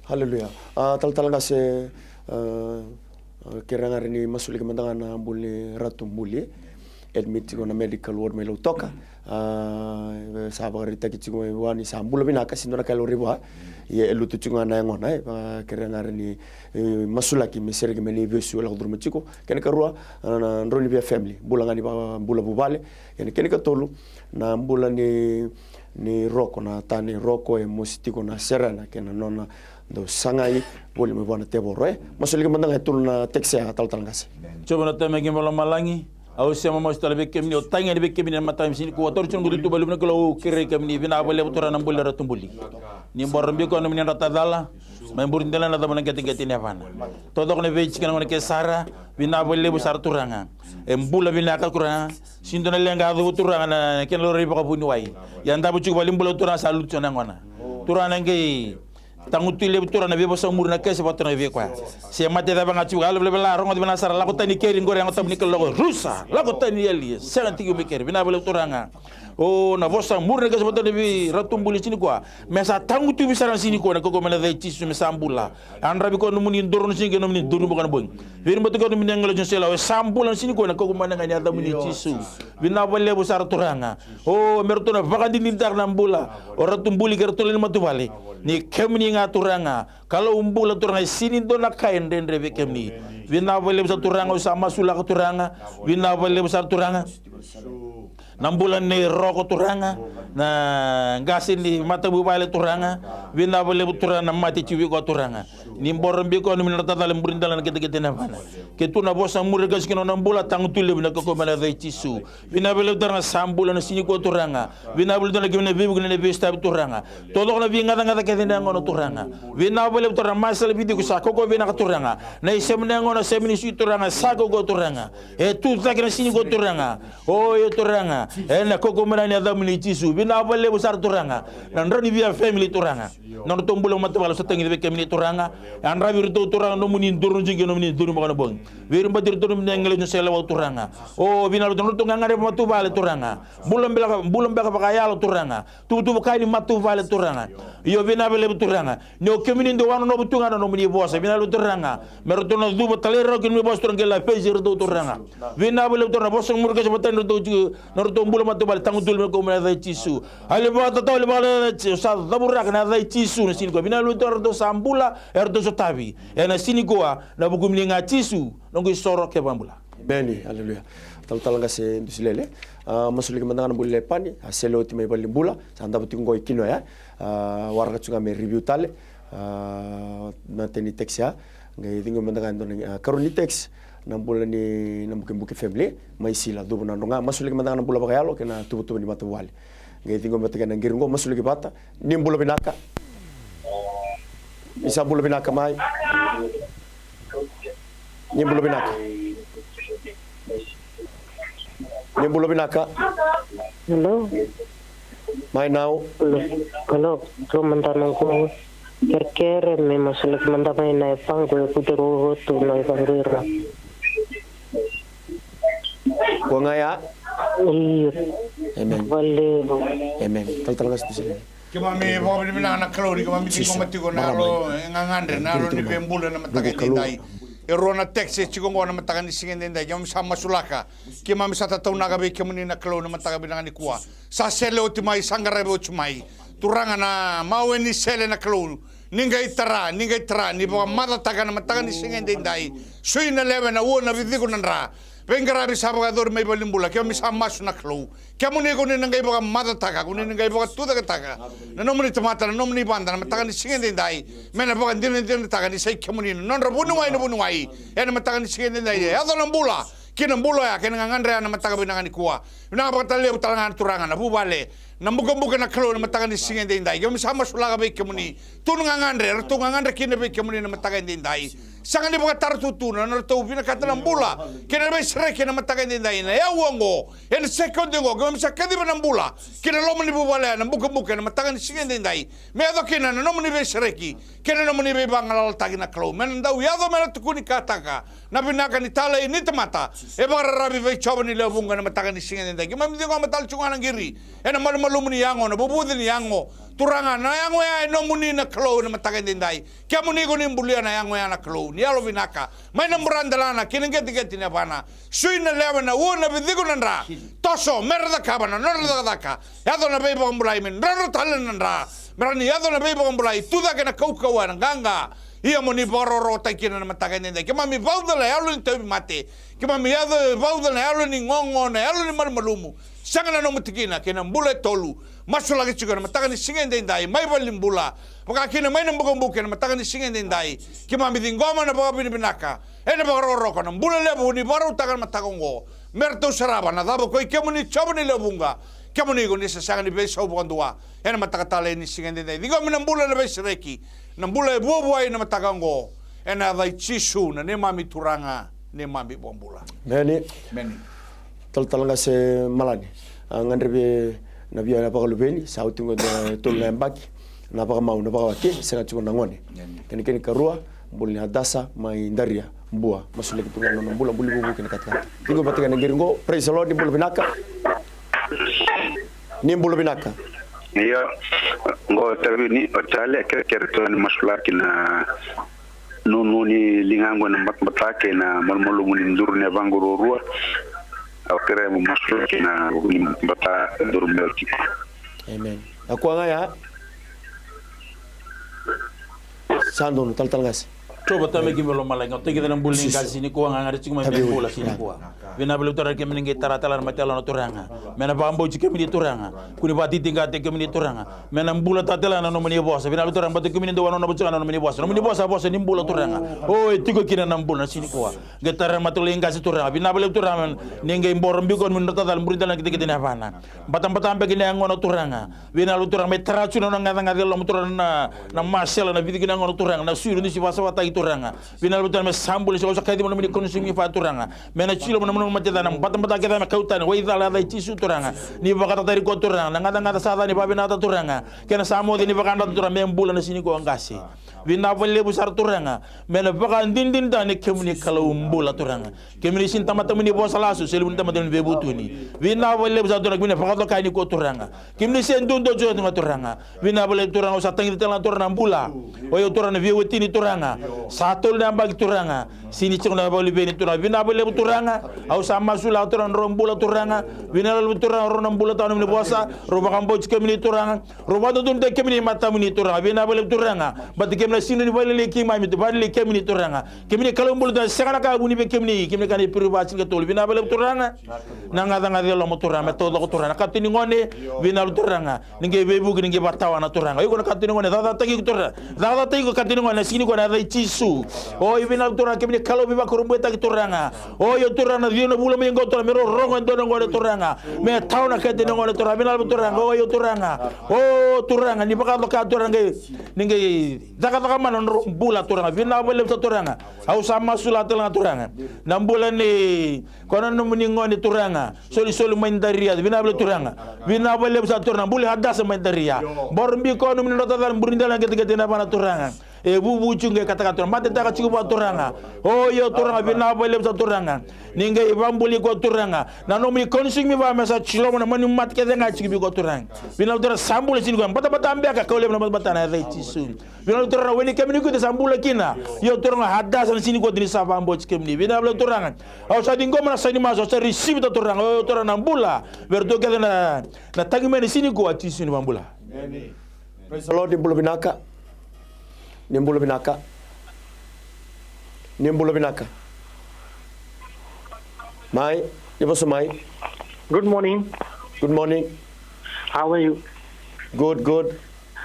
Haleluya. Tal-tal nga si kira nga rin ni masuli kamandang na ambuli ratong muli. Admit ko na medical ward may lautoka. Sabi ka rin takit ko wani sa ambula binaka sindo na kalori ba. Ye eluto ko na yang ona kira nga rin ni masulaki mesere ke meni vesu la kudurma chiko. Kene karua na ndroni bia family. Bula nga ni bula bubale. Kene katolu na ambula ni roko na tani roko mositiko na serana kena nona do sangai boleh me buana te boro masuli ke mandang etul na teksa tal ngase coba na teme ke bola malangi au sema mo stale be kemni o tanga be kemni na matam sini ko tor chungu tu balum na ko kire kemni bina bole butura na bolle ratumbuli ni borom be ko no min rata dala may burin dala na tamana gati ne fana to dok ne be chikana ngone ke sara bina bolle bu sar turanga mbula bina ka kuranga sindo na lenga do turanga na ken lo riba ko buni wai yanda bu chugo balim bulo turanga salut chona ngona turanga ngai tangutile turana be bosa murna kese patona be kwa se mate da banga chuga le la rongo bina sara la ko tani keri ngore ngo tamni ko rusa la ko tani yeli santi go be keri bina bole turanga o na vosa murna kese patona be ratumbuli sini kwa mesa tangutu bisara sini ko na ko mena de tisu mesambula andra bi ko no muni dorno sini no muni dorno bokana boy verim boto ko no muni ngalo jonsela o sambula sini ko na ko mena ngani ada muni tisu bina bole bo sara turanga o mertona vakandi ni dar na mbula o ratumbuli gertole matu vale ni kemni nga turanga kalau umbula turanga sini do na kain dendre be kemni wina bole bisa turanga sama sula turanga wina bole bisa turanga nambulan ni roko turanga na gasin ni mata bubale turanga wina bole turanga mati ciwi ko turanga ni borom bi ko ni minata dal mburindala na gete na bana ke tuna bosa murga skino nambula tangtule bina ko mala dai tisu wina bole turanga sambula na sini ko turanga wina bole turanga gimna bibu ne be stab turanga todo na bi ngada ke dina ngono turanga wina bole turanga masal bi ko sa ko bina ka turanga na isemna ngono semni su turanga sa ko turanga e tu takina sini ko turanga o yo turanga ena koko mana ni adam ni tisu bina bole besar turanga nan rani via family turanga non tombulo mata balo satangi be kemni turanga an rabi to turanga no muni durun jingi no muni durun makana bong wirum badir turun ngale no sela wa turanga o bina do to ngare matu bale turanga bulum bela bakaya turanga tu kay ni matu bale turanga yo bina bele turanga no kemni ndo wano no butunga no muni bosa bina lo turanga mero to no duba talero kin mi bosa turanga la pejir do turanga bina bele turanga bosa murga jabatan do no tombula matu bal tangudul ko mena dai tisu ale ba ta le bal sa dabura kana dai tisu na sini ko bina lu tor do sambula do sotabi na sini ko na bugum ni nga tisu ngo soro ke bambula beni haleluya tal nga se ndisilele masuli kamandanga bulle pani aselo ti may balimbula sanda buti ngo ikino ya warga tsunga me review tale na teni texia ngai dingo mandanga ndo karuni tex nambula ni nambuke family mai sila do na nga masuli kamandanga nambula bakayalo kena tubu ni matu wali ngai dingo matega ngiringo masuli bata nimbula binaka isa bula binaka mai nimbula binaka Hello. Mai now. Kalau tu mantan aku kere me masalah mantan mai na panggo kutero tu na panggira. Ko ngaya. Iya. Amen. Vale. Amen. Tal gas bisile. Kami bawa di mana anak kalori kami di komati ko nalo ngangandre nalo ni bembula na matakan dai erona Texas chiko ngona matakan singen dai jam sama sulaka kima misata tau naga be kemuni na kalo na matakan binang ni kuwa sa sele otimai sangare be otimai turanga na maweni sele na kalo ningai tara ni bawa mata takan matakan singen dai sui na lewe na wo na bidiku nandra Pengarabi sabagador may balimbula kaya misama na klo kaya muni ko ninangay baga matataka kung ninangay baga tudagataga na nomuni tamata na nomuni banda na matakan singen din dai mena baga din taka ni say kaya muni non rabunuway na matakan singen din dai ado ng bula kinambula ya kaya nangangandre na matakan binangan ni kuwa binangan baga tali talangan turangan na bubale Nambuka-buka na kalau na matakan ni singen din dai. Kami sama sulaga be kemuni. Tungangan kini be kemuni na matakan din dai. Sangan di buka tartutu na narto bina kata ng bula. Kina be srek na matakan din dai na yawango. En second ngo kami sa kadi ba ng bula. Kina lomo ni bubala nambuka-buka na matakan ni singen din dai. Meado kina na nomo ni be sreki. Kina nomo ni be bangalal tagi na kalau. Men daw yado mena tukuni kataka. Na binaka ni tala ini temata. E rabi be coba ni lebunga na matakan ni singen din dai. Kami dingo matal cungan ng giri. En malumu ni yango na bubudi ni yango turangan na yango ya no muni na klo na matakan din dai kya muni ko ni bulia na yango ya na klo ni alo vinaka may namburan dalana kinengeti na bana sui na lewa na una bidigo nandra toso merda kabana norda daka yado na bebo mbulai men raro talen nandra merani yado na bebo mbulai tuda kana kaukawa na ganga ia muni bororo takina na matakan din dai kema mi baudala yalo ni tabi mate kema mi yado baudala yalo ni ngongo na yalo ni malumu sangan na mutikina kena mbula tolu maso lagi juga na matakan ni singen din dai mai balim bula maka kina mai nambugong buken na matakan ni singen din dai kima midingoma na bawa binaka ena bagaro ko na mbula lebu ni baru takan matakongo merto saraba na dabo ko kemuni chobani lebunga kemuni ko ni sa sangan ni beso bondua ena matakatale ni singen din dai digo minambula na besreki nambula bubuai na matakongo ena dai chisu na ne mami turanga ne mami bombula meni talanga se malani ngandrebe na bia na pakalubeni sautingo de tolna mbaki na paka mau na paka wake sena chiko nangone keni karua mbuli hadasa mai ndaria mbua masule kitunga no mbula mbuli bubu keni katika tingo batika ngeringo praise the lord mbulu binaka ni mbulu binaka iyo ngo tabi ni otale kerto ni masula kina nuni lingango na matake na malmolu muni nduru ne bangoro ruwa akere mu masuk na bata durumel tipo amen aku ngaya sando tal ngas coba tame gimelo malanga to gidan bulling gal sini ko nganga ci ma be bola sini ko bina belu tora ke mingi taratala ma tala no toranga mena bambo ci ke mini toranga kuni bati tinga te ke mini toranga mena mbula tatala no mini bosa bina belu tora mbatu ke mini do wano no bucana no mini bosa ni mbula toranga o tigo kina na mbula sini ko getara ma to lenga si toranga bina belu toranga ninge mbor mbikon mun tatal mburi dana kite na bana batam be gina ngono toranga bina belu toranga me tarachu no nganga ngade lo toranga na masela na bidi gina ngono toranga na suru ni si wasa wata turanga binal betul me sambul so kadi mo ni konsumi fa turanga mena chilo mo mo mateda nam batam bata keda me kautan wa idha la tisu turanga ni bakata dari ko turanga ngada sada ni babina ta turanga kena samo ni bakanda turanga me mbula na sini ko ngasi bina balle bu sar turanga mena baka ndindin da ne kemni kala mbula turanga kemni sin tamata ni bo salasu selun tamata ni bebutuni bina balle bu sar turanga bina bakata kay ni ko turanga kemni sen dundo jo ni turanga bina balle turanga sa tangi telan turanga mbula o yo turanga vieweti ni turanga satol na bagi turanga sini cengna bali beni turanga bina bale turanga au sama sula turan rombula turanga bina bale turanga rombula tanu ni bosa roba kambo kemini turanga roba dun de kemini mata mini turanga bina bale turanga bat kemna sini ni bale ki mami to bale kemini turanga kemini kalombul da segala ka buni be kemini kan privat ka tol bina bale turanga nanga danga de lo turanga to do turanga katini ngone bina turanga ninge bebu ninge batawana turanga yuko katini ngone dada tagi turanga dada tagi katini ngone sini ko na su o ibina turanga kemini kalau biba kurumbueta turanga o yo turanga dio no bula mengo turanga mero rongo ndo ngone turanga me tauna kete ngone turanga bina turanga o yo turanga o turanga ni baka ka turanga ninge daga mana bula turanga bina bele turanga au sama sula turanga na bula ni kono no muni ngone turanga soli mandaria bina bele turanga bina bele turanga bula hadasa mandaria bormbi kono muni nota dal burindala gete na bana turanga e bubu chunge kata mate taka chikupa turanga o yo turanga bina bele turanga ninge ibambuli ko turanga na no mi konsumi ba mesa chilo na mani mat ke nga chikibi ko turanga bina turanga sambule sini ko bata ambe ka kole na bata na reiti sun bina turanga weni kemini ko de sambule kina yo turanga hadda san sini ko dini sa bambo chikemni bina bele turanga au sa dingo mana sani ma so sa receive to turanga o turanga mbula verdo ke na tagimeni sini ko ati sini bambula praise the lord mbulu binaka Nimbula binaka. Mai, Mai. Good morning. Good morning. How are you? Good.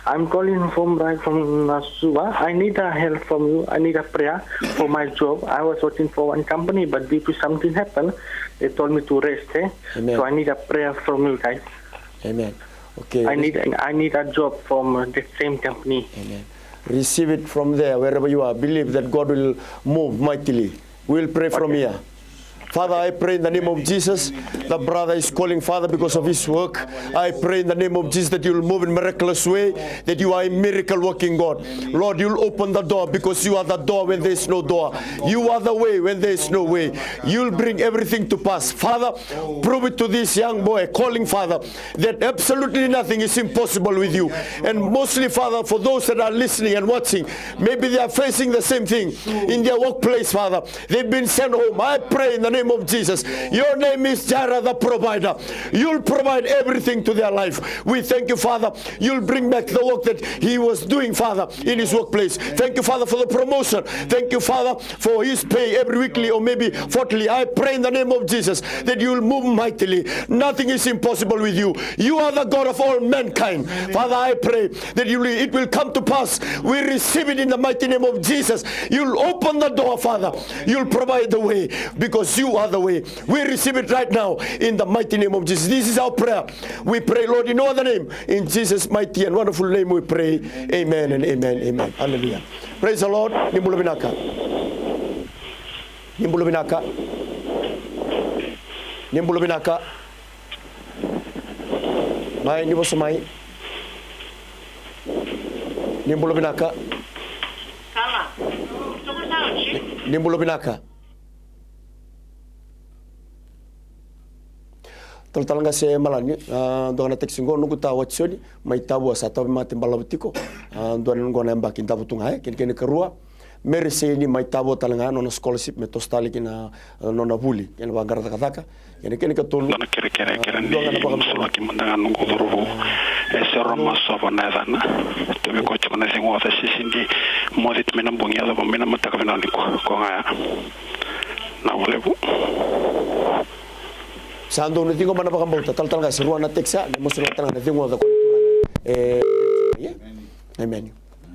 I'm calling from Nasuba. I need a help from you. I need a prayer for my job. I was working for one company, but due to something happened, they told me to rest. Amen. So I need a prayer from you guys. Amen. Okay. I need a job from the same company. Amen. Receive it from there, wherever you are. Believe that God will move mightily. We'll pray from here. Father, I pray in the name of Jesus. The brother is calling, Father, because of his work. I pray in the name of Jesus that you will move in miraculous way, that you are a miracle working God. Lord, you'll open the door because you are the door when there is no door. You are the way when there is no way. You'll bring everything to pass. Father, prove it to this young boy calling, Father, that absolutely nothing is impossible with you. And mostly, Father, for those that are listening and watching, maybe they are facing the same thing in their workplace, Father. They've been sent home. I pray in the name of Jesus. Your name is Jireh, the provider. You'll provide everything to their life. We thank you, Father. You'll bring back the work that he was doing, Father, in his workplace. Thank you, Father, for the promotion. Thank you, Father, for his pay every weekly or maybe quarterly. I pray in the name of Jesus that you'll move mightily. Nothing is impossible with you. You are the God of all mankind. Father, I pray that it will come to pass. We receive it in the mighty name of Jesus. You'll open the door, Father. You'll provide the way because you are the way. We receive it right now in the mighty name of Jesus. This is our prayer. We pray, Lord, in no other name. In Jesus' mighty and wonderful name we pray. Amen and amen. Amen. Hallelujah. Praise the Lord. Nimbulo binaka. Nimbulo binaka. Nimbulo binaka. Mai nibo sumai. Nimbulo binaka. Nimbulo binaka. Talanga se malani dona texingo nuku ta watsoni mai tabu sa tabu mate balabutiko dona ngona mbaki tabu tunga ken kerua merese ni mai tabu talanga no scholarship me tostali kina no na buli ken bangar takataka ken ka tolu dona kere ni solo ki mandanga nungu duru esero maso banadana to me ko chukuna singo ta sisindi modit me nambongia da bomena mataka venali ko ngaya na volebu Sando no tingo mana pakambauta tal ga seruan na teksa mo seruan na tingo da amen.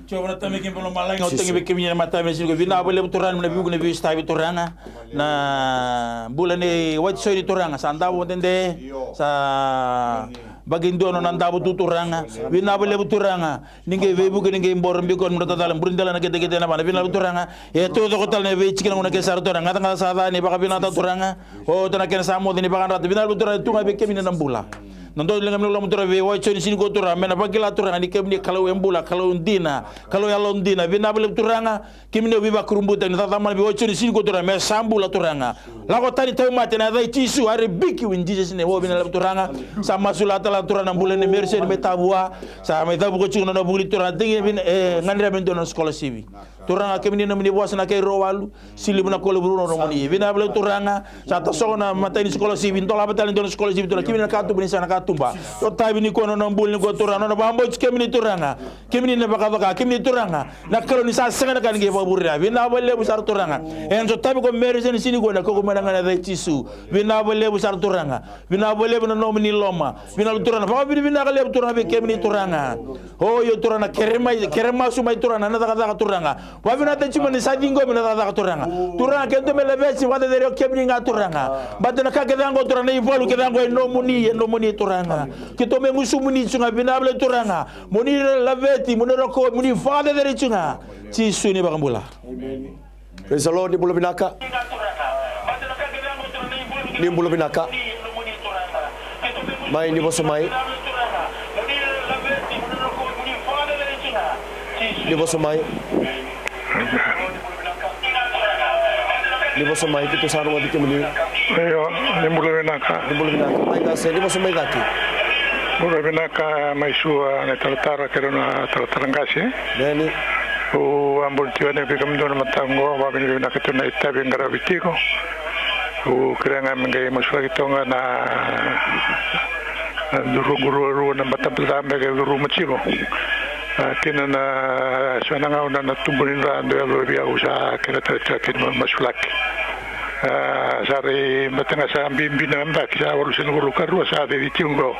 Coba na tami kimbolo malang o tengi bekim ni mata mesin ko vina bole turan na bigu ne bi sta turanga na bulan ni wat so ni turanga sa andabo tende sa bagindo no nandabo tuturanga vina bole turanga ninge vebu ke ninge mbor mbi kon mrata dalam brindala na gede gede na bana vina turanga e to do kotal ne ve chikina ngona ke sar turanga tanga sa da ni baka vina ta turanga o tana ken sa mo ni baka rat vina turanga tunga bekim ni nambula nando lengam lo mutura ve wa choni sin ko tura mena bagila turanga ni kemni kalau embula kalau ndina kalau ya londina vina bele turanga kimne viva kurumbuta ni tata man ve wa choni sin ko tura me sambula turanga la ko tani taw mate na dai tisu are biki win Jesus ne wo vina turanga sa masula tala turanga mbule ne merse me tabua sa me tabu ko chuna no buli turanga dingi vin ngandira ben don skola sivi turanga kemni no mini bosa na kay rowalu silibu na ko le bruno no moni vina bele turanga sa ta sona matani skola sivi ndola batali don skola sivi to kimina ka tu bin sana ka tumba to tabi ni kono no mbul ni ko turanga no bambo kemni turanga kemni ne baka baka kemni turanga na kalo ni sa senga kan nge baburira vina bele bu sar turanga en so tabi ko merse ni sini ko na ko mena ngana dai tisu vina bele bu sar turanga vina bele bu no mini loma vina turanga fa vina ka le turanga be kemni turanga o yo turanga kerema su mai turanga na daga turanga wa vina ta chimo ni sajingo mina daga turanga kento mele besi wa de kemni nga turanga badana ka kedango turanga ni volu kedango no muni turanga kito me musu muni chunga binable turanga muni laveti muni roko muni fade de chunga ci suni bakambula Praise the Lord. Ni bulo binaka mai ni boso mai ni boso mai kita saru wadi kemuni yo ni bulo binaka mai ga se ni boso mai gati bulo binaka mai sua ne talatara kerana talatarangasi Dani o ambul tiwane bigam don matango wa bin binaka tuna itabi ngara bitiko o keranga mengai maswagi tonga na guru na batapla mega guru machibo kena na sananga na tumburin ra ndo lo bia usa kena takin masulak sare matanga sa bimbi na mbak sa walu sen guru karu sa de tiungo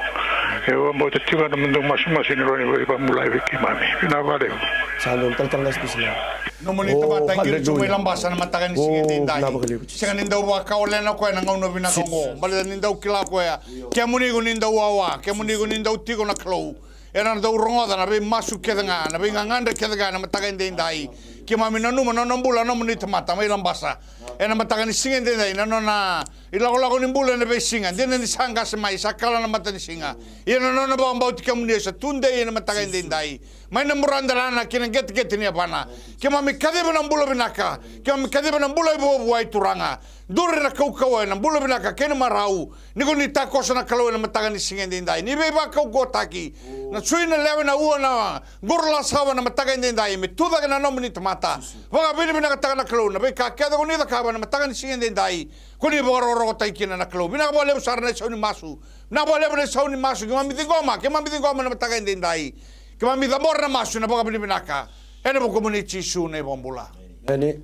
Eu mo te tiga na mundung mas ini roni bagi pamulai biki mami. Pina valeu. Sandon tal spesial. No monita bata ngir chumai lambasa na matakan singe dindai. Singa ninda wa ka ole na ko na ngau bina kongo. Bale ninda kila ko ya. Ke muni go ninda wawa, ke muni go ninda utigo na klo. Era na rongoda na be masu kedanga, na be nganganda kedanga na matakan dindai. Ke mami na numa na nambula na monita mata mai lambasa. Ena matakan singe dindai na na ilago nimbula na be singa. Dina ni sanga semai sakala na mata ni singa. Ina na ba mbauti ke muni sa tunde ina matakan dindai. Mai na muranda lana kina get ni apana. Ke mami kadeba na mbula binaka. Ke mami kadeba na mbula ibo buai turanga. Dure na kau na mbula binaka kena marau. Nigo ni takosa na kalau na matakan ni singe dindai. Ni be ba kau gotaki. Na sui na lewe na ua na gurla sawa na matakan dindai. Me tuda na nomini tamata. Waga bini binaka takan na kalau na be ka keda ko ni da ka na matakan ni singe dindai. Kuni ba roro tai kina na kalau. Binaka ba lewe sarna sauni masu. Na ba lewe sauni masu. Ke mami tingoma na matakan dindai. Kama mi damor na masu na baka binaka. Ene mo komuniti su na bombula. Ene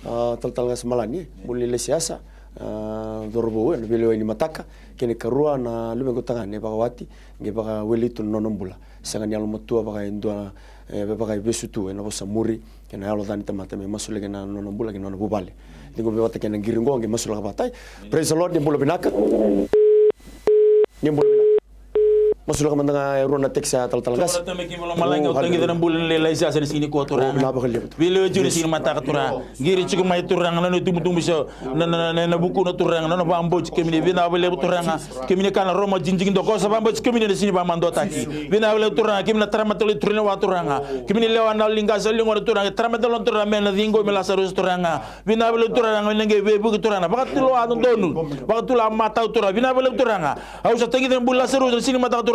tal ngasemalani muli le siasa dorbo na bile ni mataka kene karua na lume kotanga ne baka wati nge baka welitu nonombula. Sanga ni almotua baka indua baka besutu na bosa muri kena alo dani tamata me masule kena nonombula kena bubale. Dingo be wata kena giringo nge masula batai. Praise the Lord ni mbula binaka. Ni mbula binaka. Masuk ke mana rona teksa tal gas. Coba tadi kita malang atau kita nambulan lelai sasa di sini kuat orang. Bila juri sini mata keturang, giri cukup mai turang, nana itu betul bisa, nana buku nana turang, nana bambu cukup ini, bina boleh turang, kemini kan Roma jinjing doko, sebab bambu cukup ini di sini bambu taki, bina boleh turang, kemini teramat oleh turun wa turang, kemini lewan nal lingkas lingkungan turang, teramat oleh turang, mana dinggo melasarus turang, bina boleh turang, menengge bebu turang, bakat tu lo adon donu, bakat tu lo mata turang, bina boleh turang, harus kita kita melasarus di sini mata turanga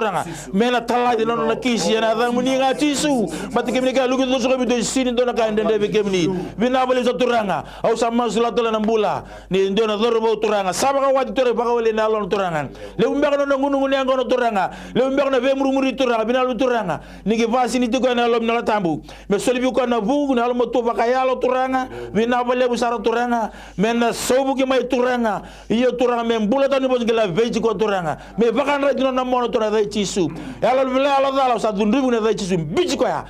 mena tala de non na kisi na da muni nga tisu mati kemni ka lugu do so bi do sini do na ka ndende be kemni bina bale so turanga au sama sulato na mbula ni ndo na dorbo turanga saba ka wadi tore baka wale na lon turanga le umbe no ngunu ngunu ngono turanga le umbe no be muri turanga bina lu turanga ni ke vasi ni to ko na lom na tambu me soli bi ko na bu na lo to baka ya lo turanga bina bale bu sara turanga mena sobu ke mai turanga iyo turanga me mbula to ni bo ngela veji ko turanga me baka na dino na mono turanga tisu ala vile ala dala sa dundu ne da tisu biji ko ya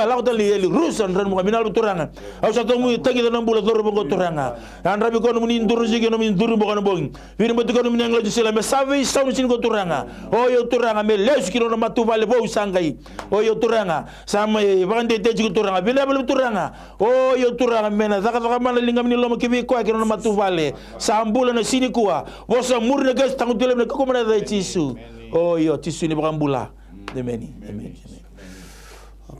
la ko tali eli rusan ran mo binal turanga au sa to mu tangi na mbula dor bo turanga an rabi ko mu ni nduru jige no mi nduru bo ko no bong vi mo ko mi ngla jisela me save sa sin ko turanga o yo turanga me les kilo no matu vale bo sangai o yo turanga sama bande te jigo turanga binal turanga o yo turanga me na zaka zaka man lingam ni lo mo kibi ko kilo no matu vale sa mbula na sini kuwa bo sa murne gas tangu tele ne ko mo na da tisu oh yo tisu ni berambula demeni.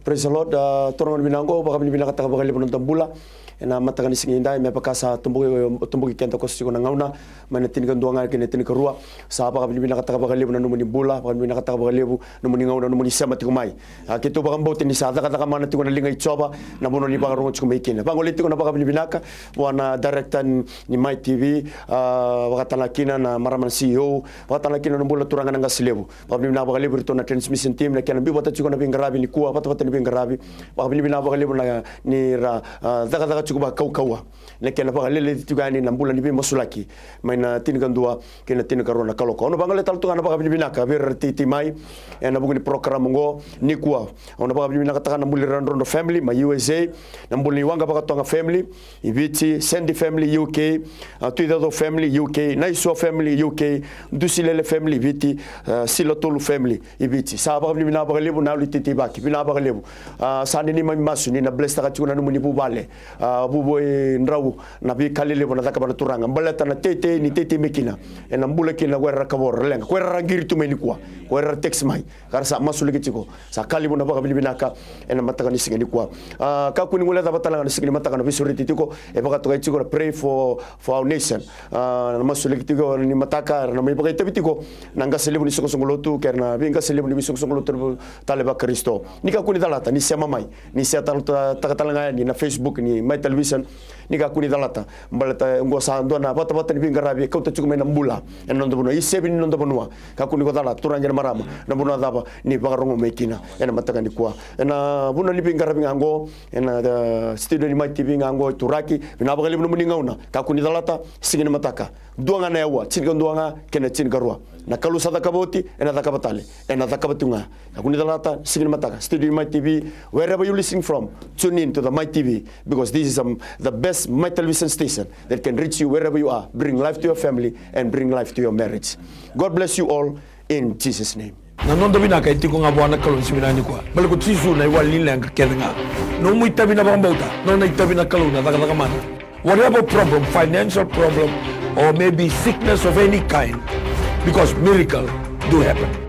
Praise the Lord. Turun binanggo baka binang kata baka libon tambula na matakan ising inday may pagkasa tumbugi kento ko siguro nangauna manatin kan duanga kini tin kerua sa baka binang kata baka libon numuni bula baka binang kata baka libu numuni ngauna numuni sama tikumai kito baka mbot ni sa kata mana tikuna lingay choba na bono ni baka rongo chukumaikin pangoliti ko na baka binaka wana directan ni Mai TV baka talakina na maraman CEO baka talakina na bula turangan ng gaslebu baka binang baka libu rito na transmission team na kaya nabi bata chiko na bingarabi ni kuwa bata ni bingarabi baka binang baka libu na ni daga cukup kau na kena baka lele juga ni nambula ni masulaki maina tin gandua kena tin karona kalau kau no bangale tal tu kana baka binaka ber titi mai na buguni program ngo ni kuwa ona baka binaka taka na muli rondo family ma USA na muli wanga baka tonga family ibiti Sandy family UK tuidado family UK naiso family UK dusilele family ibiti silotolu family ibiti sa baka binaka baka lebu na titi baki binaka baka lebu sani ni mai masu ni na bless taka chuna no muni bubale buboy ndrau na bi kalile bona takabana turanga mbaleta na tete ni tete mekina ena mbula kina gwera kabor lenga gwera ngiri tumeni kwa gwera text mai karsa masule kitiko sa kali bona baka binaka ena mataka ni singeni kwa ka kuni ngula tabatala ni singeni mataka na bisuri titiko e baka to kitiko pray for our nation na masule kitiko ni mataka na mai baka tabitiko nanga selebu ni songolotu kerna binga selebu ni songolotu taleba kristo ni ka kuni dalata ni sema mai ni sia tatalanga ni na Facebook ni mai television ni ka kuni dalata mbalata ngo sa ndona bata ni bingarabi ka uta chukume na mbula eno ndo bono isebi ni ndo bono ka kuni ko dalata turanja marama na bono daba ni bagarongo mekina ena mataka ni kwa ena bono ni bingarabi ngango ena studio ni Mai TV ngango turaki bina bagali bono muningauna ka kuni dalata singina mataka duanga na yawa chin duanga kena chin garua na kalu sa takaboti and na takabatale and na takabatunga akuni dalata sigin mataka studio my TV wherever you listening from, tune in to the My TV because this is the best my television station that can reach you wherever you are, bring life to your family and bring life to your marriage. God bless you all in Jesus name. Na non dabi na kay tiko nga buwan na kalon siminani kwa bal ko tisu na iwalin lang ka nga no mo itabi na bang bauta no na itabi na kalon na mana whatever problem, financial problem or maybe sickness of any kind, because miracle do happen.